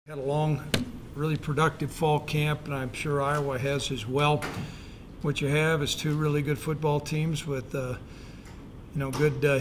Had a long, really productive fall camp, and I'm sure Iowa has as well. What you have is two really good football teams with, good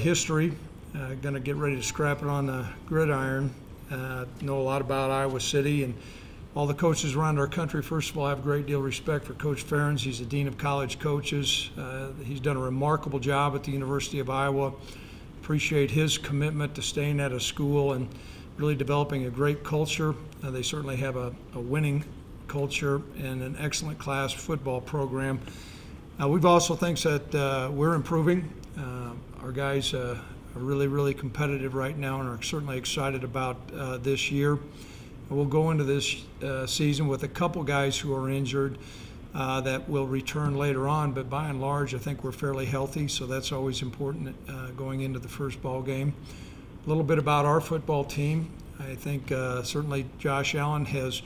history. Going to get ready to scrap it on the gridiron. Know a lot about Iowa City and all the coaches around our country. First of all, I have a great deal of respect for Coach Ferentz. He's the Dean of College Coaches. He's done a remarkable job at the University of Iowa. Appreciate his commitment to staying at a school and really developing a great culture. They certainly have a winning culture and an excellent class football program. We've also think that we're improving. Our guys are really, really competitive right now and are certainly excited about this year. We'll go into this season with a couple guys who are injured that will return later on, but by and large I think we're fairly healthy, so that's always important going into the first ball game. A little bit about our football team. I think certainly Josh Allen has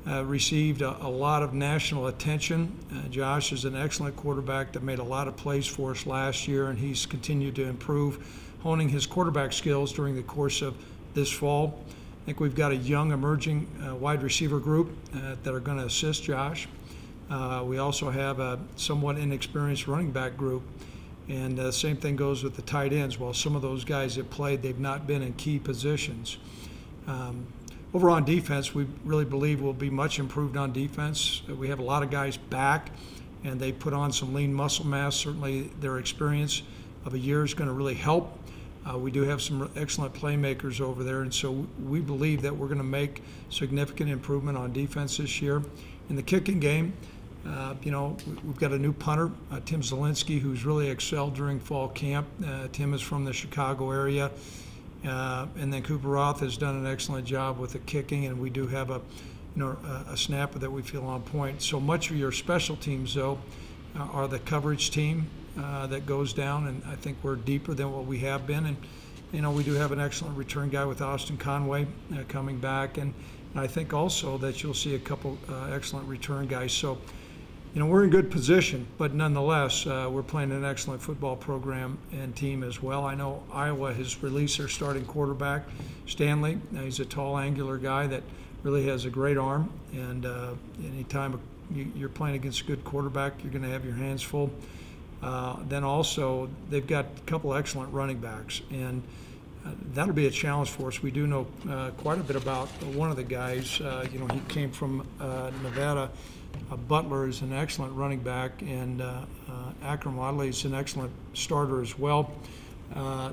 received a lot of national attention. Josh is an excellent quarterback that made a lot of plays for us last year, and he's continued to improve, honing his quarterback skills during the course of this fall. I think we've got a young emerging wide receiver group that are going to assist Josh. We also have a somewhat inexperienced running back group. And the same thing goes with the tight ends. While some of those guys have played, they've not been in key positions. Over on defense, we really believe we'll be much improved on defense. We have a lot of guys back, and they put on some lean muscle mass. Certainly their experience of a year is going to really help. We do have some excellent playmakers over there, and so we believe that we're going to make significant improvement on defense this year. In the kicking game, we've got a new punter, Tim Zielinski, who's really excelled during fall camp. Tim is from the Chicago area. And then Cooper Roth has done an excellent job with the kicking, and we do have a snapper that we feel on point. So much of your special teams, though, are the coverage team that goes down, and I think we're deeper than what we have been. And, we do have an excellent return guy with Austin Conway coming back, and I think also that you'll see a couple excellent return guys. So, we're in good position, but nonetheless, we're playing an excellent football program and team as well. I know Iowa has released their starting quarterback, Stanley. He's a tall, angular guy that really has a great arm, and anytime you're playing against a good quarterback, you're going to have your hands full. Then also, they've got a couple excellent running backs, and that'll be a challenge for us. We do know quite a bit about one of the guys. He came from Nevada. Butler is an excellent running back, and Akram Wadley is an excellent starter as well.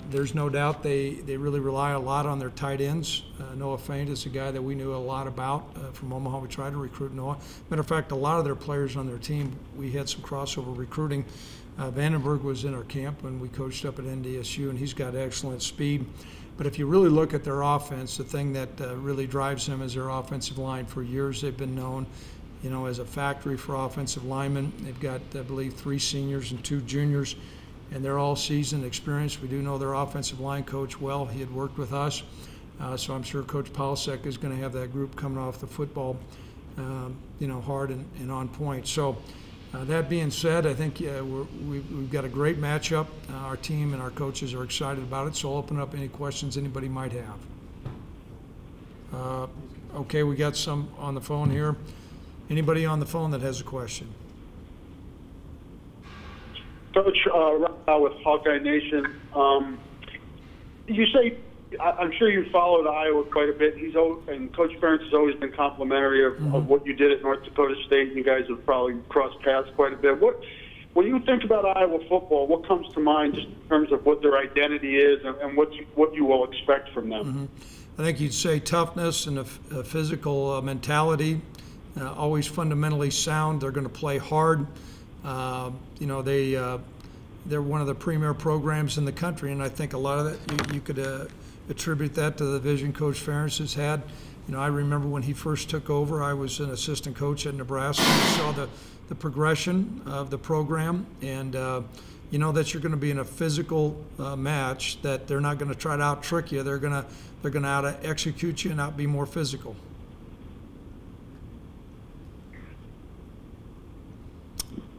There's no doubt they really rely a lot on their tight ends. Noah Faint is a guy that we knew a lot about from Omaha. We tried to recruit Noah. Matter of fact, a lot of their players on their team, we had some crossover recruiting. Vandenberg was in our camp when we coached up at NDSU, and he's got excellent speed. But if you really look at their offense, the thing that really drives them is their offensive line. For years they've been known as a factory for offensive linemen. They've got, I believe, 3 seniors and 2 juniors, and they're all seasoned, experienced. We do know their offensive line coach well. He had worked with us, so I'm sure Coach Polsek is going to have that group coming off the football, hard and on point. So that being said, I think we've got a great matchup. Our team and our coaches are excited about it, so I'll open up any questions anybody might have. Okay, we got some on the phone here. Anybody on the phone that has a question? Coach, with Hawkeye Nation, you say, I'm sure you followed Iowa quite a bit. And Coach Ferentz has always been complimentary of what you did at North Dakota State. You guys have probably crossed paths quite a bit. When you think about Iowa football, what comes to mind just in terms of what their identity is and what you will expect from them? Mm-hmm. I think you'd say toughness and a physical mentality. Always fundamentally sound. They're going to play hard. They're one of the premier programs in the country, and I think a lot of that you could attribute that to the vision Coach Ferentz has had. I remember when he first took over, I was an assistant coach at Nebraska. I saw the progression of the program, and that you're going to be in a physical match, that they're not going to try to out-trick you. They're going to out-execute you and out be more physical.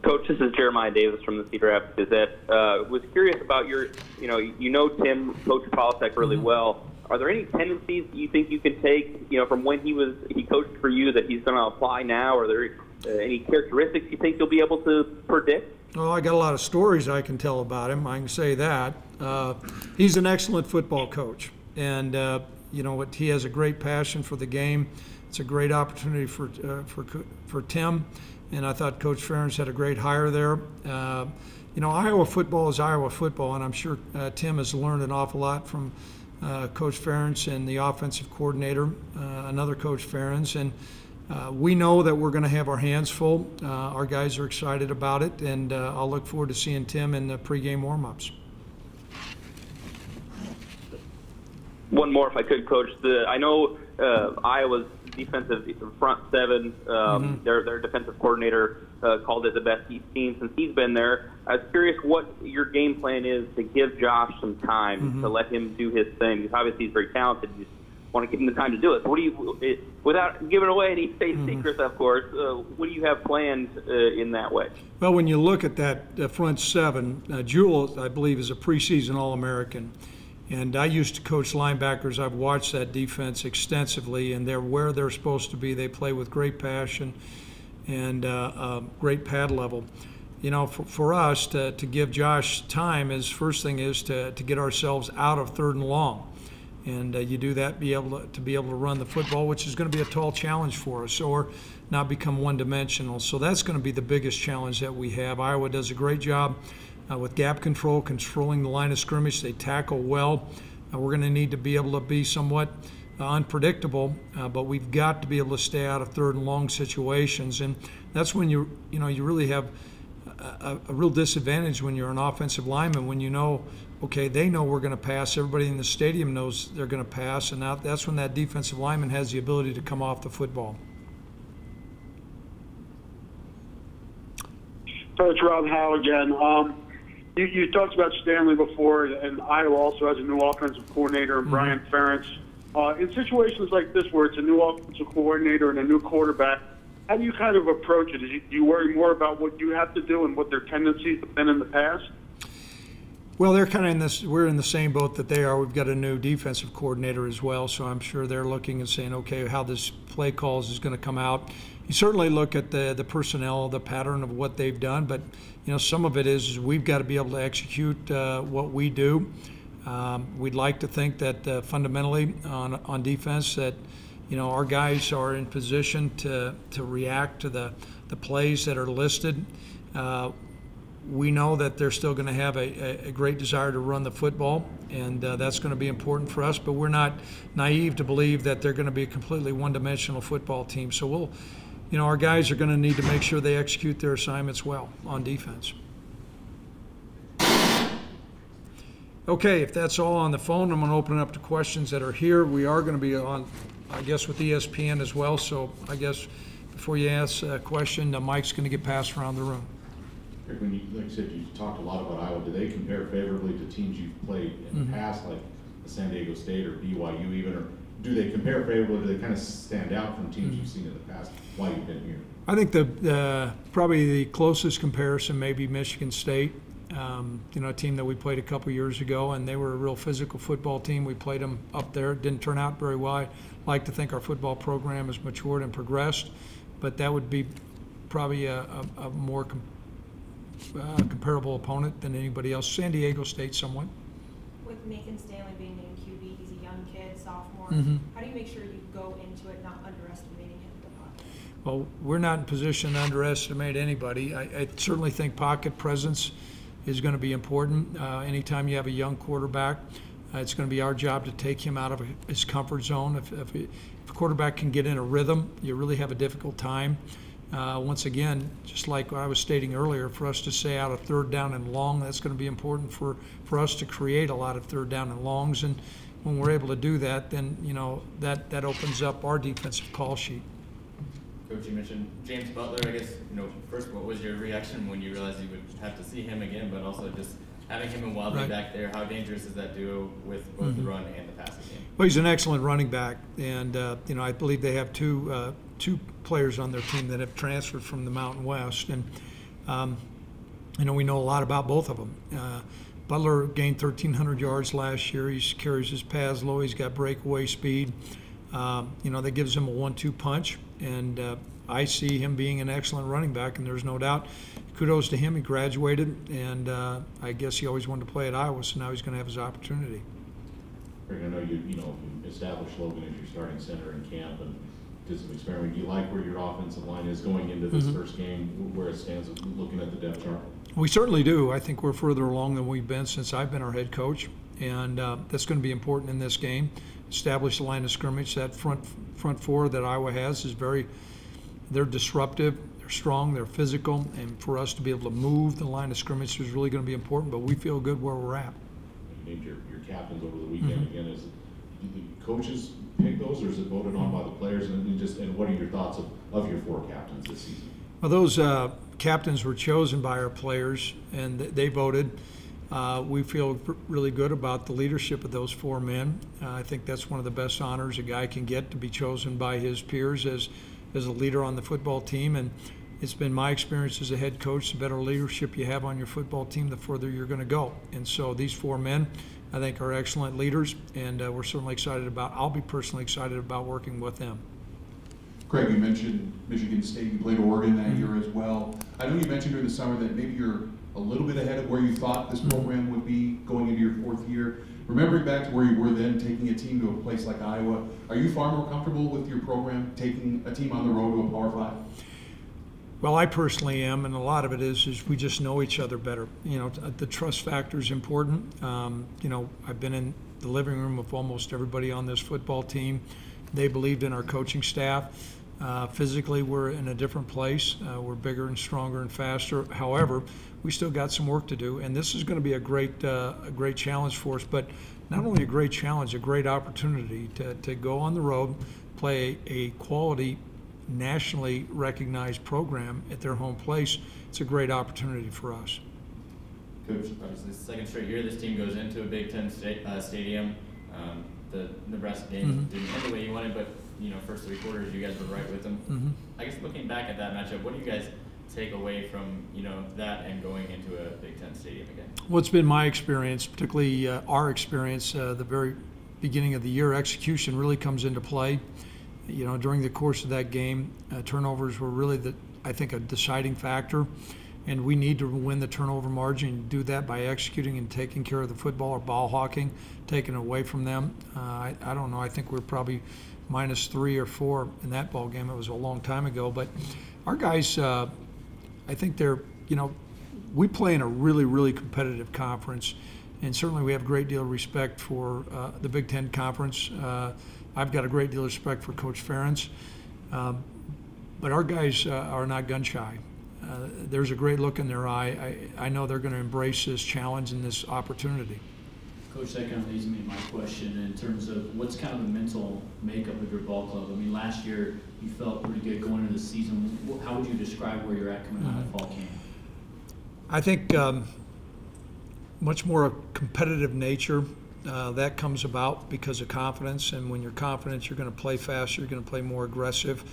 Coach, this is Jeremiah Davis from the Cedar Rapids Gazette. Was curious about your, Tim, Coach Polsek really well. Are there any tendencies you think you can take, from when he coached for you that he's going to apply now? Are there any characteristics you think you'll be able to predict? Well, I got a lot of stories I can tell about him. I can say that. He's an excellent football coach, and he has a great passion for the game. It's a great opportunity for Tim, and I thought Coach Ferentz had a great hire there. Iowa football is Iowa football, and I'm sure Tim has learned an awful lot from Coach Ferentz and the offensive coordinator, another Coach Ferentz, and we know that we're going to have our hands full. Our guys are excited about it, and I'll look forward to seeing Tim in the pregame warm-ups. One more, if I could, Coach. I know Iowa's defensive front seven, their defensive coordinator called it the best he's seen since he's been there. I was curious what your game plan is to give Josh some time to let him do his thing. Because obviously he's very talented. You just want to give him the time to do it. So what do you, without giving away any state secrets, of course, what do you have planned in that way? Well, when you look at that front seven, Jewell, I believe, is a preseason All-American. And I used to coach linebackers. I've watched that defense extensively, and they're where they're supposed to be. They play with great passion and great pad level. For us to give Josh time, is first thing is to get ourselves out of 3rd and long. And you do that, be able to run the football, which is going to be a tall challenge for us, or not become one-dimensional. So that's going to be the biggest challenge that we have. Iowa does a great job with gap control, controlling the line of scrimmage. They tackle well. We're going to need to be able to be somewhat unpredictable, but we've got to be able to stay out of 3rd and long situations. And that's when you really have a real disadvantage when you're an offensive lineman, when okay, they know we're going to pass. Everybody in the stadium knows they're going to pass, and that's when that defensive lineman has the ability to come off the football. Coach Rob Howe again. You talked about Stanley before, and Iowa also has a new offensive coordinator, Brian Ferentz. In situations like this where it's a new offensive coordinator and a new quarterback, how do you kind of approach it? Do you worry more about what you have to do and what their tendencies have been in the past? Well, they're kind of in this. We're in the same boat that they are. We've got a new defensive coordinator as well, so I'm sure they're looking and saying, okay, how this play calls is going to come out. You certainly look at the personnel, the pattern of what they've done, but some of it is we've got to be able to execute what we do. We'd like to think that fundamentally on defense that our guys are in position to react to the plays that are listed. We know that they're still going to have a great desire to run the football, and that's going to be important for us, but we're not naive to believe that they're going to be a completely one-dimensional football team. So our guys are going to need to make sure they execute their assignments well on defense. Okay, if that's all on the phone, I'm going to open it up to questions that are here. We are going to be on, I guess, with ESPN as well, so I guess before you ask a question, the mic's going to get passed around the room. When you, like I said, you talked a lot about Iowa. Do they compare favorably to teams you've played in the past, like San Diego State or BYU even, or do they compare favorably? Do they kind of stand out from teams you've seen in the past while you've been here? I think probably the closest comparison may be Michigan State. A team that we played a couple years ago, and they were a real physical football team. We played them up there. It didn't turn out very well. I like to think our football program has matured and progressed, but that would be probably a more comparable opponent than anybody else. San Diego State somewhat. With Nathan Stanley being named QB, he's a young kid, sophomore. How do you make sure you go into it not underestimating him? Well, we're not in position to underestimate anybody. I certainly think pocket presence is going to be important. Anytime you have a young quarterback, it's going to be our job to take him out of his comfort zone. If a quarterback can get in a rhythm, you really have a difficult time. Once again, just like I was stating earlier, for us to stay out of 3rd down and long, that's going to be important for us to create a lot of 3rd down and longs. And when we're able to do that, then that opens up our defensive call sheet. Coach, you mentioned James Butler. I guess, first, what was your reaction when you realized you would have to see him again, but also just having him and Wildly back there? How dangerous is that duo with both the run and the passing game? Well, he's an excellent running back, and I believe they have two players on their team that have transferred from the Mountain West, and we know a lot about both of them. Butler gained 1,300 yards last year. He carries his pads low. He's got breakaway speed. That gives him a 1-2 punch. And I see him being an excellent running back, and there's no doubt. Kudos to him. He graduated, and I guess he always wanted to play at Iowa, so now he's going to have his opportunity. Craig, I know you established Logan as your starting center in camp and did some experiment. Do you like where your offensive line is going into this first game, where it stands looking at the depth chart? We certainly do. I think we're further along than we've been since I've been our head coach, and that's going to be important in this game. Establish the line of scrimmage. That front four that Iowa has is they're disruptive, they're strong, they're physical, and for us to be able to move the line of scrimmage is really going to be important, but we feel good where we're at. You named your captains over the weekend again. Do the coaches pick those, or is it voted on by the players? And what are your thoughts of your 4 captains this season? Well, those captains were chosen by our players, and they voted. We feel really good about the leadership of those 4 men. I think that's one of the best honors a guy can get, to be chosen by his peers as a leader on the football team. And it's been my experience as a head coach, the better leadership you have on your football team, the further you're going to go. And so these 4 men, I think, are excellent leaders, and we're certainly I'll be personally excited about working with them. Craig, you mentioned Michigan State. You played Oregon that year as well. I know you mentioned during the summer that maybe you're a little bit ahead of where you thought this program would be going into your 4th year. Remembering back to where you were then, taking a team to a place like Iowa, are you far more comfortable with your program taking a team on the road to a Power 5? Well, I personally am, and a lot of it is we just know each other better. The trust factor is important. I've been in the living room of almost everybody on this football team. They believed in our coaching staff. Physically, we're in a different place. We're bigger and stronger and faster. However, we still got some work to do, and this is going to be a great challenge for us. But not only a great challenge, a great opportunity to go on the road, play a quality, nationally recognized program at their home place. It's a great opportunity for us. Coach, obviously the second straight year this team goes into a Big Ten stadium. The Nebraska game didn't end the way you wanted, but first 3 quarters you guys were right with them. I guess looking back at that matchup, what do you guys take away from that and going into a Big Ten stadium again? Well, it's been my experience, particularly our experience, the very beginning of the year. Execution really comes into play. During the course of that game, turnovers were really I think a deciding factor, and we need to win the turnover margin and do that by executing and taking care of the football or ball hawking, taking it away from them. I don't know. I think we're probably -3 or 4 in that ball game. It was a long time ago, but our guys, I think we play in a really, really competitive conference, and certainly we have a great deal of respect for the Big Ten Conference. I've got a great deal of respect for Coach Ferentz, but our guys are not gun shy. There's a great look in their eye. I know they're going to embrace this challenge and this opportunity. Coach, that kind of leads me to my question in terms of what's kind of the mental makeup of your ball club. I mean, last year you felt pretty good going into the season. How would you describe where you're at coming out of fall camp? I think much more a competitive nature. That comes about because of confidence, and when you're confident, you're going to play faster, you're going to play more aggressive.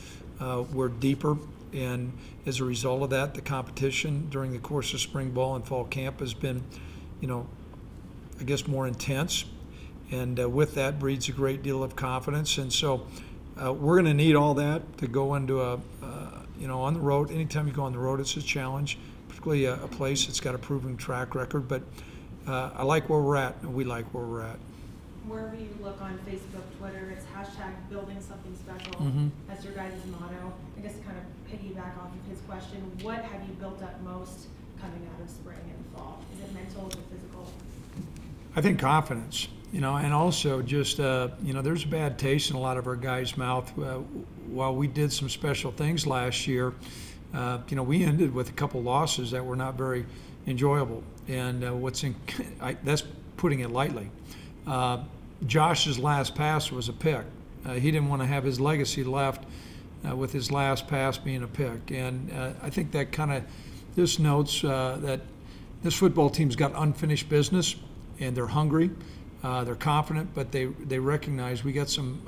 We're deeper, and as a result of that, the competition during the course of spring ball and fall camp has been, I guess, more intense, and with that breeds a great deal of confidence. And so we're going to need all that to go into on the road. Anytime you go on the road, it's a challenge, particularly a place that's got a proven track record. But I like where we're at, and we like where we're at. Wherever you look on Facebook, Twitter, it's #building something special. That's your guys' motto. I guess to kind of piggyback off of his question, what have you built up most coming out of spring and fall? Is it mental or physical? I think confidence, and also just, there's a bad taste in a lot of our guys' mouth. While we did some special things last year, we ended with a couple losses that were not very enjoyable. And that's putting it lightly. Josh's last pass was a pick. He didn't want to have his legacy left with his last pass being a pick. And I think that this notes that this football team's got unfinished business, and they're hungry, they're confident, but they recognize we got some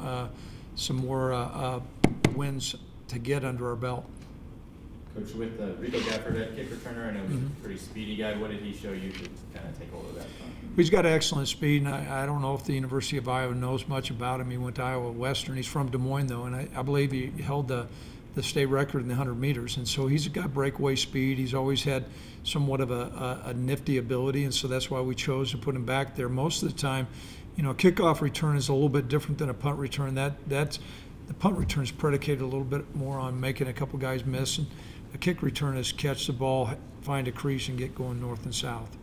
more wins to get under our belt. Coach, with Rico Gafford at kick returner, I know he's a pretty speedy guy. What did he show you to kind of take hold of that front? He's got excellent speed, and I don't know if the University of Iowa knows much about him. He went to Iowa Western. He's from Des Moines, though, and I believe he held the state record in the 100 meters. And so he's got breakaway speed. He's always had somewhat of a nifty ability, and so that's why we chose to put him back there. Most of the time, you know, a kickoff return is a little bit different than a punt return. The punt return is predicated a little bit more on making a couple guys miss, and a kick return is catch the ball, find a crease, and get going north and south.